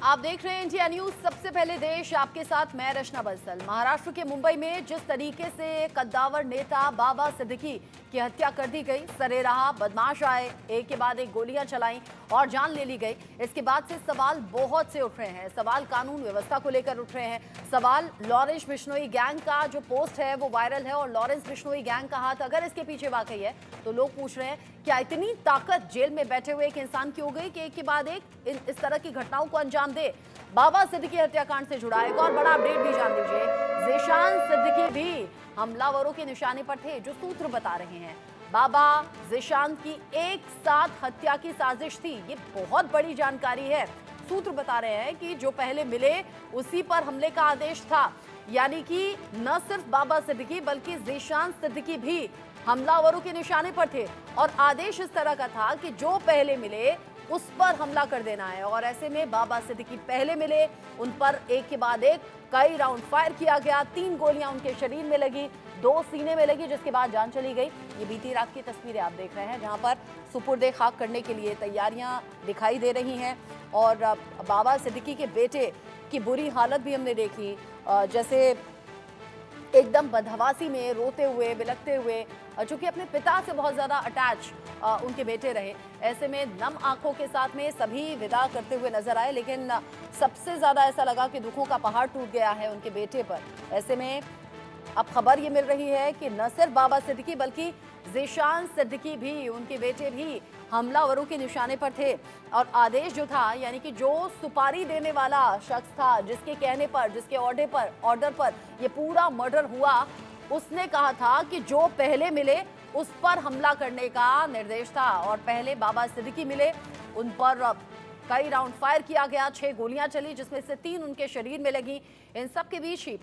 आप देख रहे हैं इंडिया न्यूज। सबसे पहले देश आपके साथ, मैं रचना बंसल। महाराष्ट्र के मुंबई में जिस तरीके से कद्दावर नेता बाबा सिद्दीकी की हत्या कर दी गई, सरेराह बदमाश आए, एक के बाद एक गोलियां चलाई और जान ले ली गई। इसके बाद से सवाल बहुत से उठ रहे हैं। सवाल कानून व्यवस्था को लेकर उठ रहे हैं। सवाल लॉरेंस बिश्नोई गैंग का जो पोस्ट है वो वायरल है और लॉरेंस बिश्नोई गैंग का हाथ अगर इसके पीछे वाकई है तो लोग पूछ रहे हैं क्या इतनी ताकत जेल में बैठे हुए एक इंसान की हो गई कि एक के बाद एक इस तरह की घटनाओं को अंजाम दे। बाबा सिद्दीकी हत्याकांड से जुड़ा एक और बड़ा अपडेट भी जान लीजिए। ज़ीशान सिद्दीकी भी हमलावरों के निशाने पर थे, जो सूत्र बता रहे हैं। बाबा ज़ीशान की एक साथ हत्या की साजिश थी, ये बहुत बड़ी जानकारी है। सूत्र बता रहे हैं कि जो पहले मिले उसी पर हमले का आदेश था, यानी कि न सिर्फ बाबा सिद्दीकी बल्कि ज़ीशान सिद्दीकी भी हमलावरों के निशाने पर थे और आदेश इस तरह का था कि जो पहले मिले उस पर हमला कर देना है। और ऐसे में बाबा सिद्दीकी पहले मिले, उन पर एक के बाद एक कई राउंड फायर किया गया। 3 गोलियां उनके शरीर में लगी, 2 सीने में लगी, जिसके बाद जान चली गई। ये बीती रात की तस्वीरें आप देख रहे हैं, जहां पर सुपुर्दे खाक करने के लिए तैयारियां दिखाई दे रही हैं। और बाबा सिद्दीकी के बेटे की बुरी हालत भी हमने देखी, जैसे एकदम बदहवासी में रोते हुए, बिलखते हुए, चूंकि अपने पिता से बहुत ज़्यादा अटैच उनके बेटे रहे। ऐसे में नम आंखों के साथ में सभी विदा करते हुए नजर आए, लेकिन सबसे ज़्यादा ऐसा लगा कि दुखों का पहाड़ टूट गया है उनके बेटे पर। ऐसे में अब खबर ये मिल रही है कि न सिर्फ बाबा सिद्दीकी बल्कि ज़ीशान सिद्दीकी भी, उनके बेटे भी हमलावरों के निशाने पर थे। और आदेश जो था, यानी कि जो सुपारी देने वाला शख्स था, जिसके कहने पर, जिसके ऑर्डर पर ये पूरा मर्डर हुआ, उसने कहा था कि जो पहले मिले उस पर हमला करने का निर्देश था। और पहले बाबा सिद्दीकी मिले, उन पर कई राउंड फायर किया गया, 6 गोलियां चली, जिसमें से 3 उनके शरीर में लगी। इन सब के बीच ही